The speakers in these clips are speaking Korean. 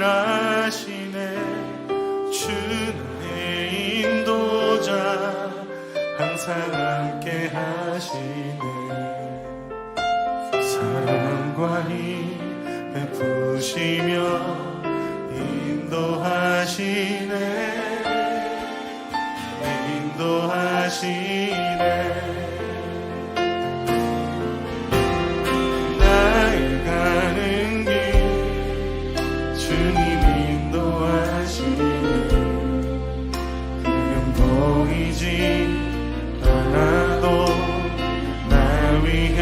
일하시네. 주 나의 인도자 항상 함께 하시네. 사랑과 힘 베푸시며 인도하시네. 인도하시네. 나의 가는 길 주님 인도하시네. 그냥 보이지 않아도 날 위해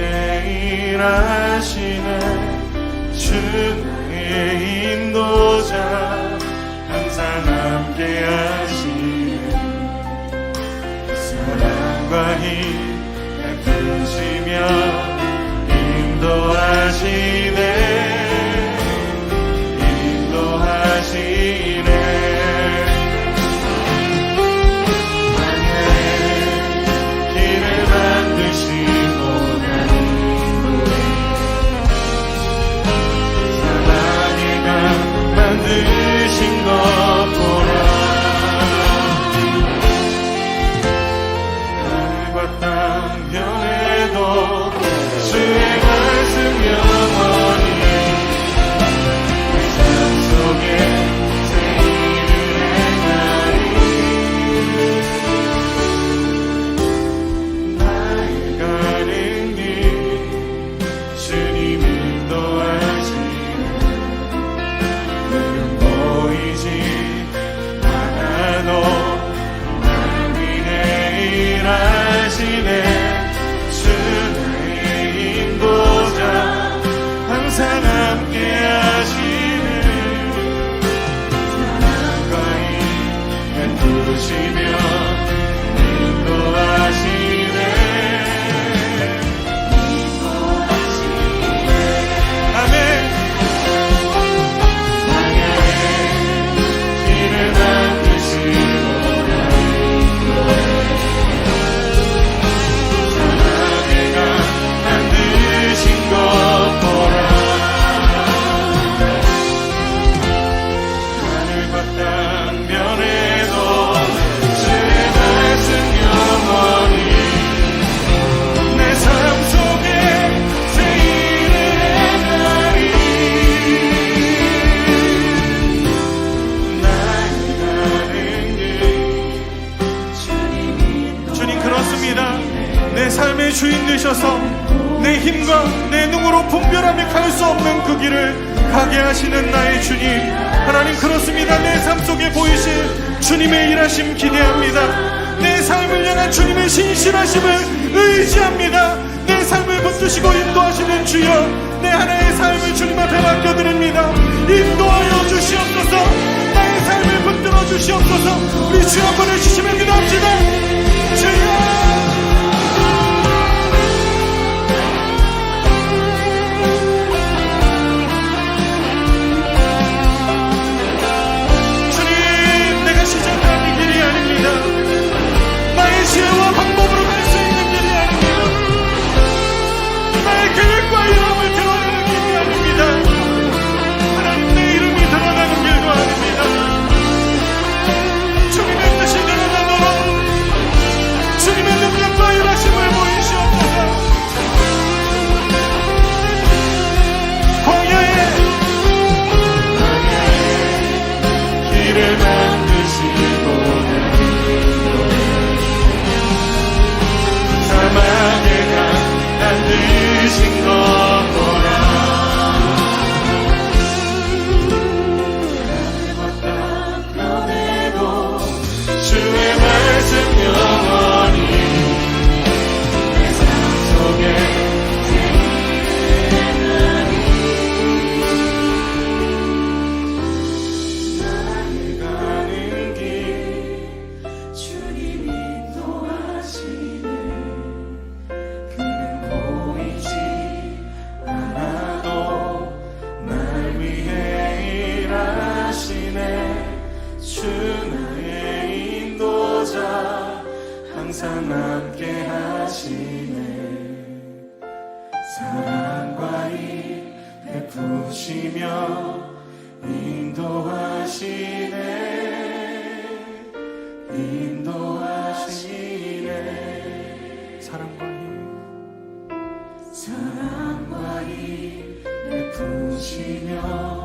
일하시네. 주 나의 인도자 항상 함께 하시네. 사랑과 힘 베푸시며 인도하시네. 인도하시네. 길을 만드시고 사랑의 강 만드신 것 보라. 하늘과 땅 변해도 주의 말씀 영원히 내 삶 속에 새 일을 행하리. 나의 가는 길 주님 인도하시네. 그냥 보이지 않아도 날 위해 일하시네. 주 나의 인도자 항상 함께 하시네. 사랑과 힘 베푸시며 인도하시네. 아멘. 길을 만드시고 사랑의 강 만드신 것 보라. 하늘과 땅 변해도 주의 말씀 영원히 내 삶 속에 새 일을 행하리. 나의 가는 길 주님 그렇습니다. 내 삶의 주인 되셔서 내 힘과 내 능으로 분별하며 갈 수 없는 그 길을 가게 하시는 나의 주님 하나님 그렇습니다. 내 삶 속에 보이실 주님의 일하심 기대합니다. 내 삶을 향한 주님의 신실하심을 의지합니다. 내 삶을 붙드시고 인도하시는 주여 내 하나의 삶을 주님 앞에 맡겨드립니다. 인도하여 주시옵소서. 나의 삶을 붙들어 주시옵소서. 우리 주 한 번 해주시면 기도합시다. 주여 나의 지혜와 방법으로 갈 수 있는 길이 아닙니다. 나의 계획과 이름을 드러내는 길이 아닙니다. 하나님 내 이름이 드러나는 길도 아닙니다. 주님의 뜻이 드러나도록 주님의 능력과 일하심을 보이시옵소서. 광야에 길을 만드시고 사막의 강 만드신 것 보라. 하늘과 땅 변해도 주의 말씀 영원히 내 삶 속에 새 일을 행하리. 나의 가는 길 주님 인도하시네. 보이지 않아도 날 위해 일하시네. 주 나의 인도자 항상 함께 하시네. 사랑과 힘 베푸시며 인도하시네 사랑과 힘 베푸시며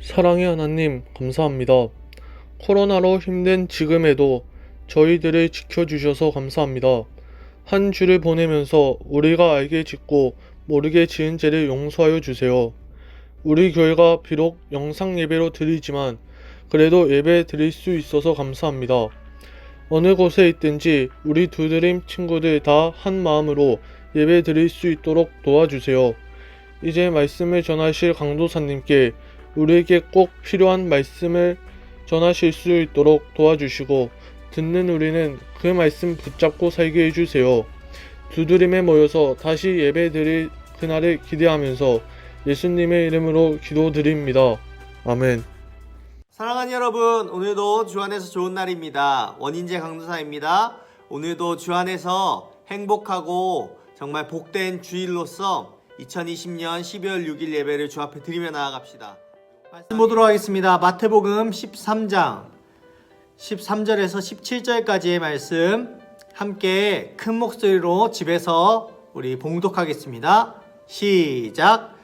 사랑의 하나님, 감사합니다. 코로나로 힘든 지금에도 저희들을 지켜주셔서 감사합니다. 한 주를 보내면서 우리가 알게 짓고 모르게 지은 죄를 용서하여 주세요. 우리 교회가 비록 영상 예배로 드리지만 그래도 예배 드릴 수 있어서 감사합니다. 어느 곳에 있든지 우리 두드림 친구들 다 한 마음으로 예배 드릴 수 있도록 도와주세요. 이제 말씀을 전하실 강도사님께 우리에게 꼭 필요한 말씀을 전하실 수 있도록 도와주시고 듣는 우리는 그 말씀 붙잡고 살게 해주세요. 두드림에 모여서 다시 예배 드릴 그날을 기대하면서 예수님의 이름으로 기도드립니다. 아멘. 사랑하는 여러분, 오늘도 주 안에서 좋은 날입니다. 원인재 강도사입니다. 오늘도 주 안에서 행복하고 정말 복된 주일로서 2020년 12월 6일 예배를 주 앞에 드리며 나아갑시다. 말씀 보도록 하겠습니다. 마태복음 13장 13절에서 17절까지의 말씀 함께 큰 목소리로 집에서 우리 봉독하겠습니다. 시작.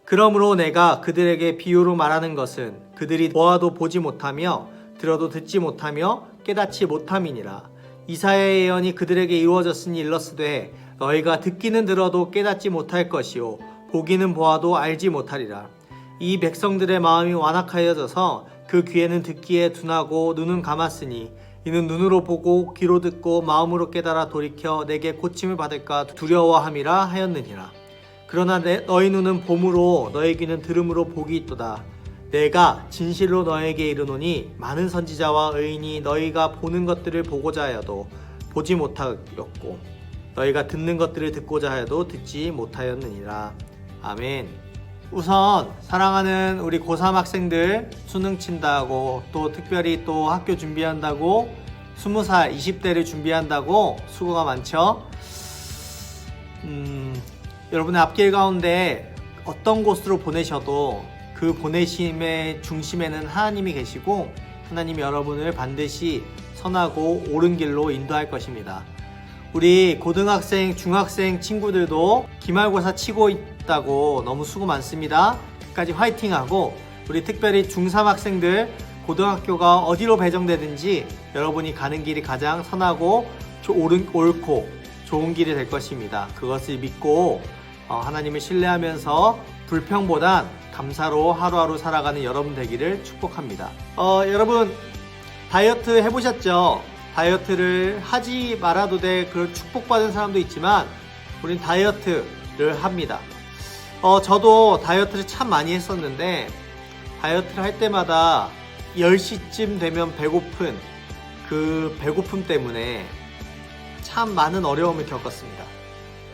그러므로 내가 그들에게 비유로 말하는 것은 그들이 보아도 보지 못하며 들어도 듣지 못하며 깨닫지 못함이니라. 이사야의 예언이 그들에게 이루어졌으니 일렀으되 너희가 듣기는 들어도 깨닫지 못할 것이요 보기는 보아도 알지 못하리라. 이 백성들의 마음이 완악하여져서 그 귀에는 듣기에 둔하고 눈은 감았으니 이는 눈으로 보고 귀로 듣고 마음으로 깨달아 돌이켜 내게 고침을 받을까 두려워함이라 하였느니라. 그러나 너희 눈은 봄으로 너희 귀는 들음으로 복이 있도다. 내가 진실로 너에게 이르노니 많은 선지자와 의인이 너희가 보는 것들을 보고자 하여도 보지 못하였고 너희가 듣는 것들을 듣고자 하여도 듣지 못하였느니라. 아멘. 우선 사랑하는 우리 고3 학생들 수능 친다고 또 특별히 또 학교 준비한다고 20살 20대를 준비한다고 수고가 많죠. 여러분의 앞길 가운데 어떤 곳으로 보내셔도 그 보내심의 중심에는 하나님이 계시고 하나님이 여러분을 반드시 선하고 옳은 길로 인도할 것입니다. 우리 고등학생, 중학생 친구들도 기말고사 치고 있다고 너무 수고 많습니다. 끝까지 화이팅하고 우리 특별히 중3 학생들 고등학교가 어디로 배정되든지 여러분이 가는 길이 가장 선하고 옳고 좋은 길이 될 것입니다. 그것을 믿고 하나님을 신뢰하면서 불평보단 감사로 하루하루 살아가는 여러분 되기를 축복합니다. 여러분 다이어트 해보셨죠? 다이어트를 하지 말아도 돼 그걸 축복받은 사람도 있지만 우린 다이어트를 합니다. 저도 다이어트를 참 많이 했었는데 다이어트를 할 때마다 10시쯤 되면 배고픈 그 배고픔 때문에 참 많은 어려움을 겪었습니다.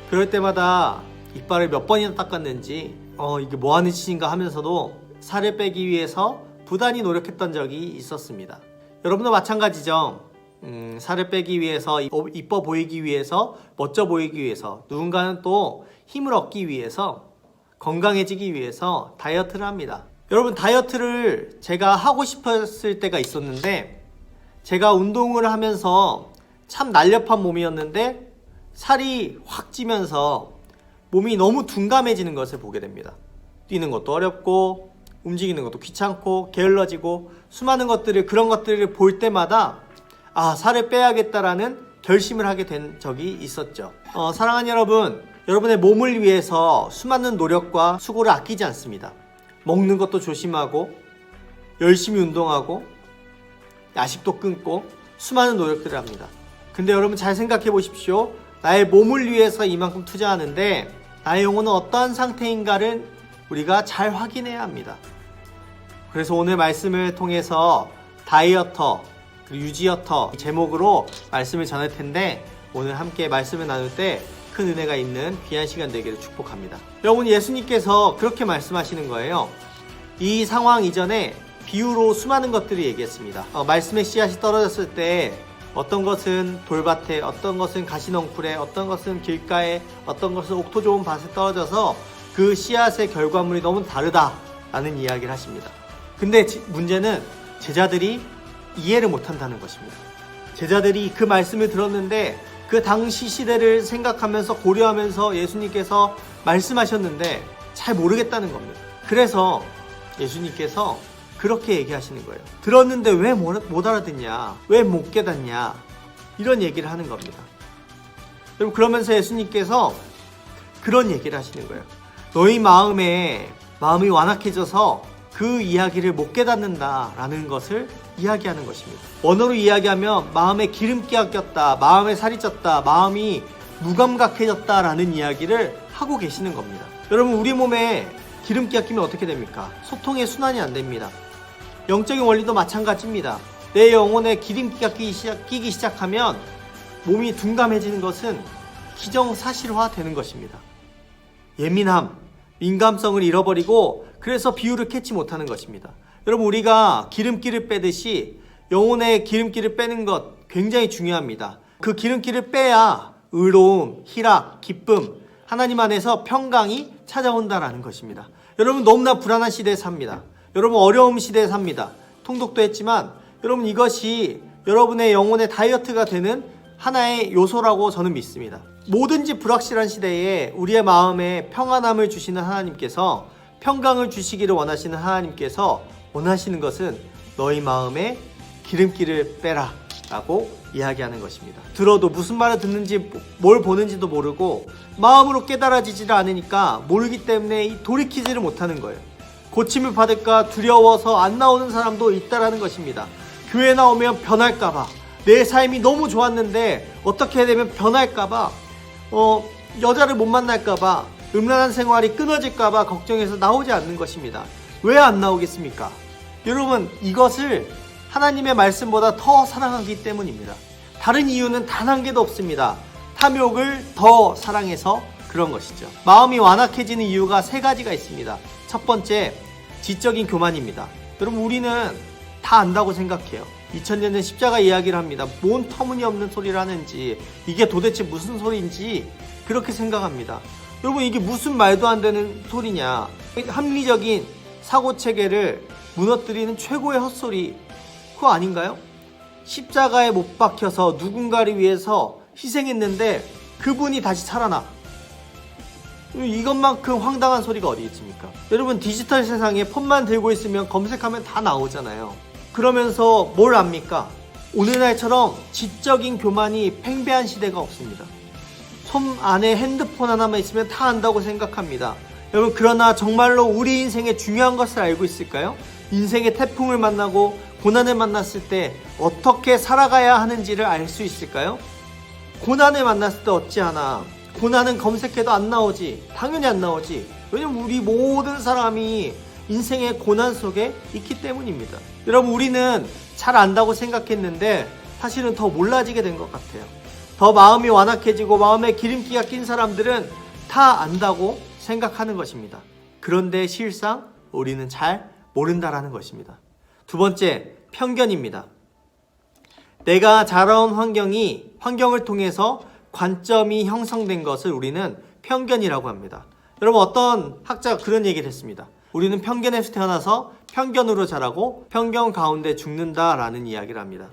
그럴 때마다 이빨을 몇 번이나 닦았는지 이게 뭐하는 짓인가 하면서도 살을 빼기 위해서 부단히 노력했던 적이 있었습니다. 여러분도 마찬가지죠. 살을 빼기 위해서 이뻐 보이기 위해서 멋져 보이기 위해서 누군가는 또 힘을 얻기 위해서 건강해지기 위해서 다이어트를 합니다. 여러분 다이어트를 제가 하고 싶었을 때가 있었는데 제가 운동을 하면서 참 날렵한 몸이었는데 살이 확 찌면서 몸이 너무 둔감해지는 것을 보게 됩니다. 뛰는 것도 어렵고 움직이는 것도 귀찮고 게을러지고 수많은 그런 것들을 볼 때마다 살을 빼야겠다라는 결심을 하게 된 적이 있었죠. 사랑하는 여러분, 여러분의 몸을 위해서 수많은 노력과 수고를 아끼지 않습니다. 먹는 것도 조심하고 열심히 운동하고 야식도 끊고 수많은 노력들을 합니다. 근데 여러분 잘 생각해 보십시오. 나의 몸을 위해서 이만큼 투자하는데 나의 영혼은 어떠한 상태인가를 우리가 잘 확인해야 합니다. 그래서 오늘 말씀을 통해서 다이어터 그리고 유지어터 제목으로 말씀을 전할 텐데 오늘 함께 말씀을 나눌 때 큰 은혜가 있는 귀한 시간 되기를 축복합니다. 여러분 예수님께서 그렇게 말씀하시는 거예요. 이 상황 이전에 비유로 수많은 것들을 얘기했습니다. 말씀의 씨앗이 떨어졌을 때 어떤 것은 돌밭에, 어떤 것은 가시넝쿨에, 어떤 것은 길가에, 어떤 것은 옥토 좋은 밭에 떨어져서 그 씨앗의 결과물이 너무 다르다라는 이야기를 하십니다. 근데 문제는 제자들이 이해를 못한다는 것입니다. 제자들이 그 말씀을 들었는데 그 당시 시대를 생각하면서 고려하면서 예수님께서 말씀하셨는데 잘 모르겠다는 겁니다. 그래서 예수님께서 그렇게 얘기하시는 거예요. 들었는데 왜 못 알아듣냐? 왜 못 깨닫냐? 이런 얘기를 하는 겁니다. 여러분, 그러면서 예수님께서 그런 얘기를 하시는 거예요. 너희 마음이 완악해져서 그 이야기를 못 깨닫는다라는 것을 이야기하는 것입니다. 원어로 이야기하면 마음에 기름기가 꼈다, 마음에 살이 쪘다, 마음이 무감각해졌다라는 이야기를 하고 계시는 겁니다. 여러분, 우리 몸에 기름기가 끼면 어떻게 됩니까? 소통의 순환이 안 됩니다. 영적인 원리도 마찬가지입니다. 내 영혼에 기름기가 끼기 시작하면 몸이 둔감해지는 것은 기정사실화 되는 것입니다. 예민함, 민감성을 잃어버리고 그래서 비유를 캐치 못하는 것입니다. 여러분, 우리가 기름기를 빼듯이 영혼의 기름기를 빼는 것 굉장히 중요합니다. 그 기름기를 빼야 의로움, 희락, 기쁨, 하나님 안에서 평강이 찾아온다라는 것입니다. 여러분, 너무나 불안한 시대에 삽니다. 여러분, 어려움 시대에 삽니다. 통독도 했지만 여러분, 이것이 여러분의 영혼의 다이어트가 되는 하나의 요소라고 저는 믿습니다. 뭐든지 불확실한 시대에 우리의 마음에 평안함을 주시는 하나님께서, 평강을 주시기를 원하시는 하나님께서 원하시는 것은 너희 마음에 기름기를 빼라 라고 이야기하는 것입니다. 들어도 무슨 말을 듣는지 뭘 보는지도 모르고 마음으로 깨달아지지를 않으니까 모르기 때문에 돌이키지를 못하는 거예요. 고침을 받을까 두려워서 안 나오는 사람도 있다라는 것입니다. 교회 나오면 변할까봐, 내 삶이 너무 좋았는데 어떻게 되면 변할까봐, 여자를 못 만날까봐, 음란한 생활이 끊어질까봐 걱정해서 나오지 않는 것입니다. 왜 안 나오겠습니까? 여러분, 이것을 하나님의 말씀보다 더 사랑하기 때문입니다. 다른 이유는 단 한 개도 없습니다. 탐욕을 더 사랑해서 그런 것이죠. 마음이 완악해지는 이유가 세 가지가 있습니다. 첫 번째, 지적인 교만입니다. 여러분, 우리는 다 안다고 생각해요. 2000년은 십자가 이야기를 합니다. 뭔 터무니없는 소리를 하는지, 이게 도대체 무슨 소리인지 그렇게 생각합니다. 여러분, 이게 무슨 말도 안 되는 소리냐. 합리적인 사고체계를 무너뜨리는 최고의 헛소리, 그거 아닌가요? 십자가에 못 박혀서 누군가를 위해서 희생했는데 그분이 다시 살아나. 이것만큼 황당한 소리가 어디 있습니까? 여러분, 디지털 세상에 폰만 들고 있으면 검색하면 다 나오잖아요. 그러면서 뭘 압니까? 오늘날처럼 지적인 교만이 팽배한 시대가 없습니다. 손 안에 핸드폰 하나만 있으면 다 안다고 생각합니다. 여러분, 그러나 정말로 우리 인생의 중요한 것을 알고 있을까요? 인생의 태풍을 만나고 고난을 만났을 때 어떻게 살아가야 하는지를 알 수 있을까요? 고난을 만났을 때 어찌하나? 고난은 검색해도 안 나오지. 당연히 안 나오지. 왜냐면 우리 모든 사람이 인생의 고난 속에 있기 때문입니다. 여러분, 우리는 잘 안다고 생각했는데 사실은 더 몰라지게 된 것 같아요. 더 마음이 완악해지고 마음에 기름기가 낀 사람들은 다 안다고 생각하는 것입니다. 그런데 실상 우리는 잘 모른다라는 것입니다. 두 번째, 편견입니다. 내가 자라온 환경을 통해서 관점이 형성된 것을 우리는 편견이라고 합니다. 여러분, 어떤 학자가 그런 얘기를 했습니다. 우리는 편견에서 태어나서 편견으로 자라고 편견 가운데 죽는다라는 이야기를 합니다.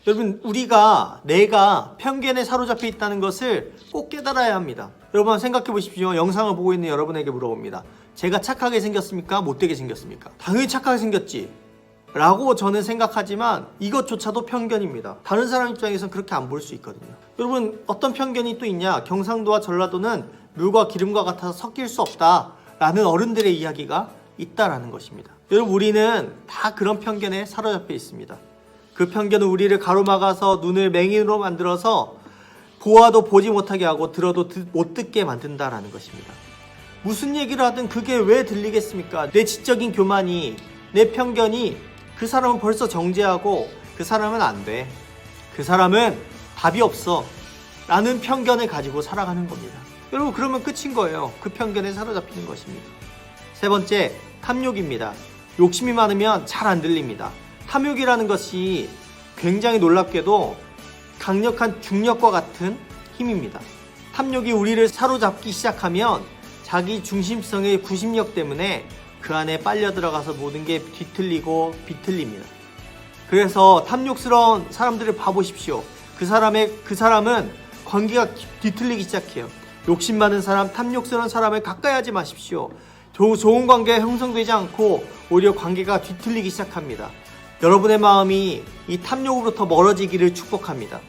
여러분, 내가 편견에 사로잡혀 있다는 것을 꼭 깨달아야 합니다. 여러분, 생각해 보십시오. 영상을 보고 있는 여러분에게 물어봅니다. 제가 착하게 생겼습니까? 못되게 생겼습니까? 당연히 착하게 생겼지 라고 저는 생각하지만 이것조차도 편견입니다. 다른 사람 입장에서는 그렇게 안 볼 수 있거든요. 여러분, 어떤 편견이 또 있냐? 경상도와 전라도는 물과 기름과 같아서 섞일 수 없다 라는 어른들의 이야기가 있다라는 것입니다. 여러분, 우리는 다 그런 편견에 사로잡혀 있습니다. 그 편견은 우리를 가로막아서 눈을 맹인으로 만들어서 보아도 보지 못하게 하고 들어도 못 듣게 만든다라는 것입니다. 무슨 얘기를 하든 그게 왜 들리겠습니까? 내 지적인 교만이, 내 편견이 그 사람은 벌써 정죄하고 그 사람은 안 돼, 그 사람은 답이 없어 라는 편견을 가지고 살아가는 겁니다. 여러분, 그러면 끝인 거예요. 그 편견에 사로잡히는 것입니다. 세 번째, 탐욕입니다. 욕심이 많으면 잘 안 들립니다. 탐욕이라는 것이 굉장히 놀랍게도 강력한 중력과 같은 힘입니다. 탐욕이 우리를 사로잡기 시작하면 자기 중심성의 구심력 때문에 그 안에 빨려 들어가서 모든 게 뒤틀리고 비틀립니다. 그래서 탐욕스러운 사람들을 봐보십시오. 그 사람은 관계가 뒤틀리기 시작해요. 욕심 많은 사람, 탐욕스러운 사람을 가까이 하지 마십시오. 좋은 관계가 형성되지 않고 오히려 관계가 뒤틀리기 시작합니다. 여러분의 마음이 이 탐욕으로부터 멀어지기를 축복합니다.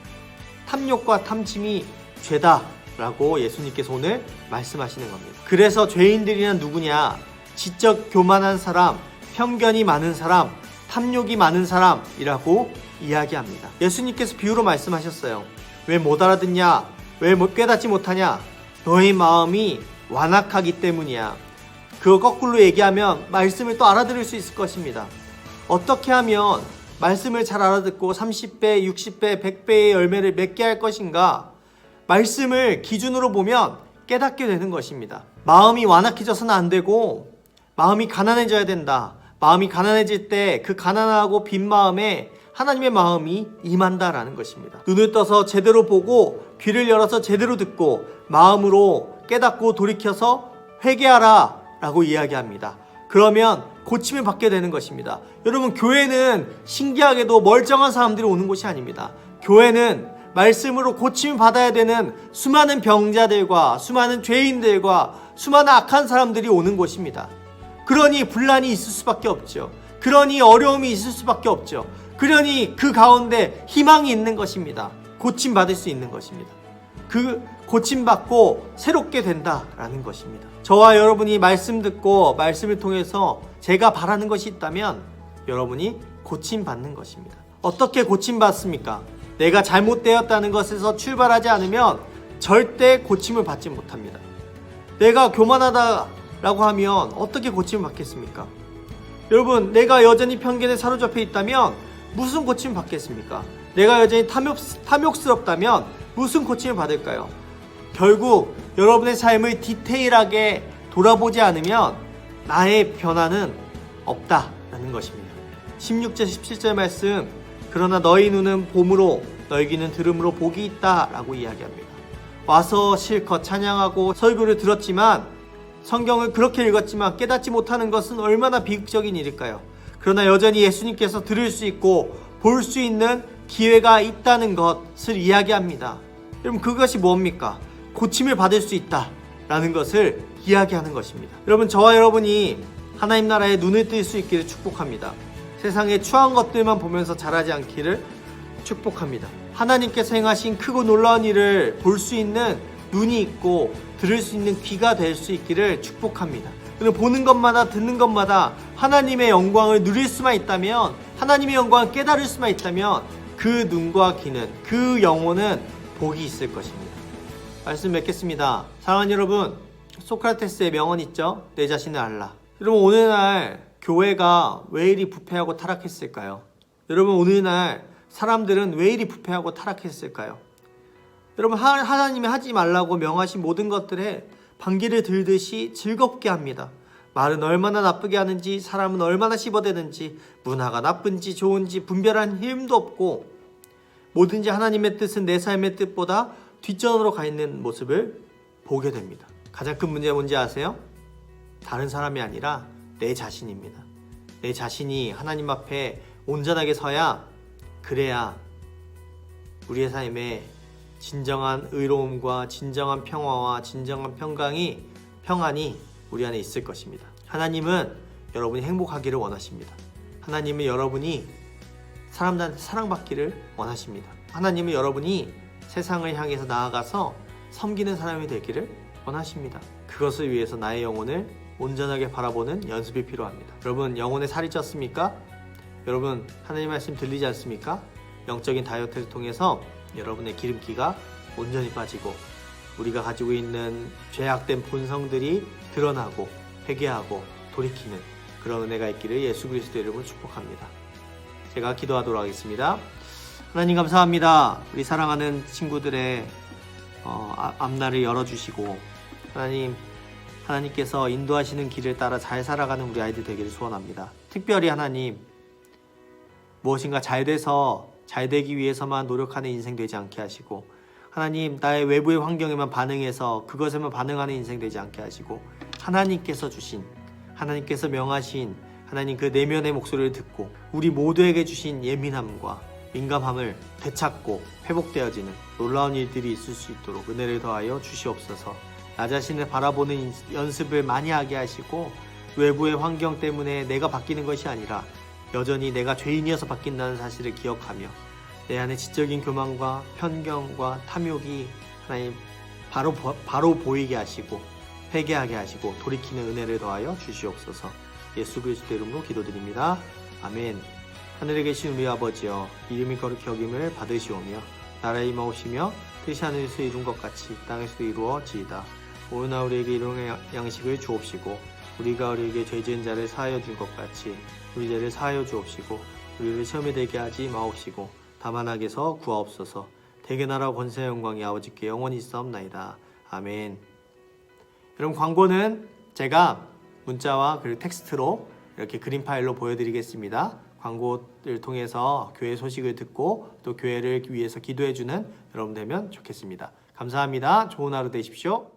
탐욕과 탐심이 죄다라고 예수님께서 오늘 말씀하시는 겁니다. 그래서 죄인들이란 누구냐? 지적 교만한 사람, 편견이 많은 사람, 탐욕이 많은 사람이라고 이야기합니다. 예수님께서 비유로 말씀하셨어요. 왜 못 알아듣냐? 왜 깨닫지 못하냐? 너의 마음이 완악하기 때문이야. 그거 거꾸로 얘기하면 말씀을 또 알아들을 수 있을 것입니다. 어떻게 하면 말씀을 잘 알아듣고 30배, 60배, 100배의 열매를 맺게 할 것인가? 말씀을 기준으로 보면 깨닫게 되는 것입니다. 마음이 완악해져서는 안 되고 마음이 가난해져야 된다. 마음이 가난해질 때 그 가난하고 빈 마음에 하나님의 마음이 임한다라는 것입니다. 눈을 떠서 제대로 보고 귀를 열어서 제대로 듣고 마음으로 깨닫고 돌이켜서 회개하라 라고 이야기합니다. 그러면 고침을 받게 되는 것입니다. 여러분, 교회는 신기하게도 멀쩡한 사람들이 오는 곳이 아닙니다. 교회는 말씀으로 고침을 받아야 되는 수많은 병자들과 수많은 죄인들과 수많은 악한 사람들이 오는 곳입니다. 그러니 분란이 있을 수밖에 없죠. 그러니 어려움이 있을 수밖에 없죠. 그러니 그 가운데 희망이 있는 것입니다. 고침받을 수 있는 것입니다. 그 고침받고 새롭게 된다라는 것입니다. 저와 여러분이 말씀 듣고 말씀을 통해서 제가 바라는 것이 있다면 여러분이 고침받는 것입니다. 어떻게 고침받습니까? 내가 잘못되었다는 것에서 출발하지 않으면 절대 고침을 받지 못합니다. 내가 교만하다라고 하면 어떻게 고침을 받겠습니까? 여러분, 내가 여전히 편견에 사로잡혀 있다면 무슨 고침을 받겠습니까? 내가 여전히 탐욕스럽다면 무슨 고침을 받을까요? 결국 여러분의 삶을 디테일하게 돌아보지 않으면 나의 변화는 없다라는 것입니다. 16절 17절 말씀, 그러나 너희 눈은 봄으로 너희 귀는 들음으로 복이 있다라고 이야기합니다. 와서 실컷 찬양하고 설교를 들었지만 성경을 그렇게 읽었지만 깨닫지 못하는 것은 얼마나 비극적인 일일까요? 그러나 여전히 예수님께서 들을 수 있고 볼 수 있는 기회가 있다는 것을 이야기합니다. 여러분, 그것이 뭡니까? 고침을 받을 수 있다라는 것을 이야기하는 것입니다. 여러분, 저와 여러분이 하나님 나라에 눈을 뜰 수 있기를 축복합니다. 세상의 추한 것들만 보면서 자라지 않기를 축복합니다. 하나님께서 행하신 크고 놀라운 일을 볼 수 있는 눈이 있고 들을 수 있는 귀가 될 수 있기를 축복합니다. 보는 것마다 듣는 것마다 하나님의 영광을 누릴 수만 있다면, 하나님의 영광을 깨달을 수만 있다면 그 눈과 귀는, 그 영혼은 복이 있을 것입니다. 말씀 맺겠습니다. 사랑하는 여러분, 소크라테스의 명언 있죠? 내 자신을 알라. 여러분, 오늘날 교회가 왜 이리 부패하고 타락했을까요? 여러분, 오늘날 사람들은 왜 이리 부패하고 타락했을까요? 여러분, 하나님이 하지 말라고 명하신 모든 것들에 방귀를 들듯이 즐겁게 합니다. 말은 얼마나 나쁘게 하는지, 사람은 얼마나 씹어대는지, 문화가 나쁜지 좋은지 분별한 힘도 없고, 뭐든지 하나님의 뜻은 내 삶의 뜻보다 뒷전으로 가 있는 모습을 보게 됩니다. 가장 큰 문제가 뭔지 아세요? 다른 사람이 아니라 내 자신입니다. 내 자신이 하나님 앞에 온전하게 서야, 그래야 우리의 삶에 진정한 의로움과 진정한 평화와 진정한 평안이 우리 안에 있을 것입니다. 하나님은 여러분이 행복하기를 원하십니다. 하나님은 여러분이 사람들한테 사랑받기를 원하십니다. 하나님은 여러분이 세상을 향해서 나아가서 섬기는 사람이 되기를 원하십니다. 그것을 위해서 나의 영혼을 온전하게 바라보는 연습이 필요합니다. 여러분, 영혼에 살이 쪘습니까? 여러분, 하나님 말씀 들리지 않습니까? 영적인 다이어트를 통해서 여러분의 기름기가 온전히 빠지고 우리가 가지고 있는 죄악된 본성들이 드러나고 회개하고 돌이키는 그런 은혜가 있기를 예수 그리스도 이름으로 축복합니다. 제가 기도하도록 하겠습니다. 하나님, 감사합니다. 우리 사랑하는 친구들의 앞날을 열어주시고, 하나님, 하나님께서 인도하시는 길을 따라 잘 살아가는 우리 아이들 되기를 소원합니다. 특별히 하나님, 무엇인가 잘 돼서 잘 되기 위해서만 노력하는 인생 되지 않게 하시고, 하나님 나의 외부의 환경에만 반응해서 그것에만 반응하는 인생 되지 않게 하시고, 하나님께서 주신, 하나님께서 명하신 하나님 그 내면의 목소리를 듣고 우리 모두에게 주신 예민함과 민감함을 되찾고 회복되어지는 놀라운 일들이 있을 수 있도록 은혜를 더하여 주시옵소서. 나 자신을 바라보는 연습을 많이 하게 하시고, 외부의 환경 때문에 내가 바뀌는 것이 아니라 여전히 내가 죄인이어서 바뀐다는 사실을 기억하며 내 안에 지적인 교만과 편견과 탐욕이 하나님 바로 보이게 하시고 회개하게 하시고 돌이키는 은혜를 더하여 주시옵소서. 예수 그리스도 이름으로 기도드립니다. 아멘. 하늘에 계신 우리 아버지여, 이름이 거룩히 여김을 받으시오며 나라의 임하오시며 뜻이 하늘에서 이룬 것 같이 땅에서도 이루어지이다. 오늘날 우리에게 일용의 양식을 주옵시고 우리가 우리에게 죄 지은 자를 사하여 준 것 같이 우리 죄를 사하여 주옵시고 우리를 시험에 들게 하지 마옵시고 다만 악에서 구하옵소서. 대개 나라 권세 영광이 아버지께 영원히 있사옵나이다. 아멘. 여러분, 광고는 제가 문자와 그리고 텍스트로 이렇게 그림 파일로 보여드리겠습니다. 광고를 통해서 교회 소식을 듣고 또 교회를 위해서 기도해주는 여러분 되면 좋겠습니다. 감사합니다. 좋은 하루 되십시오.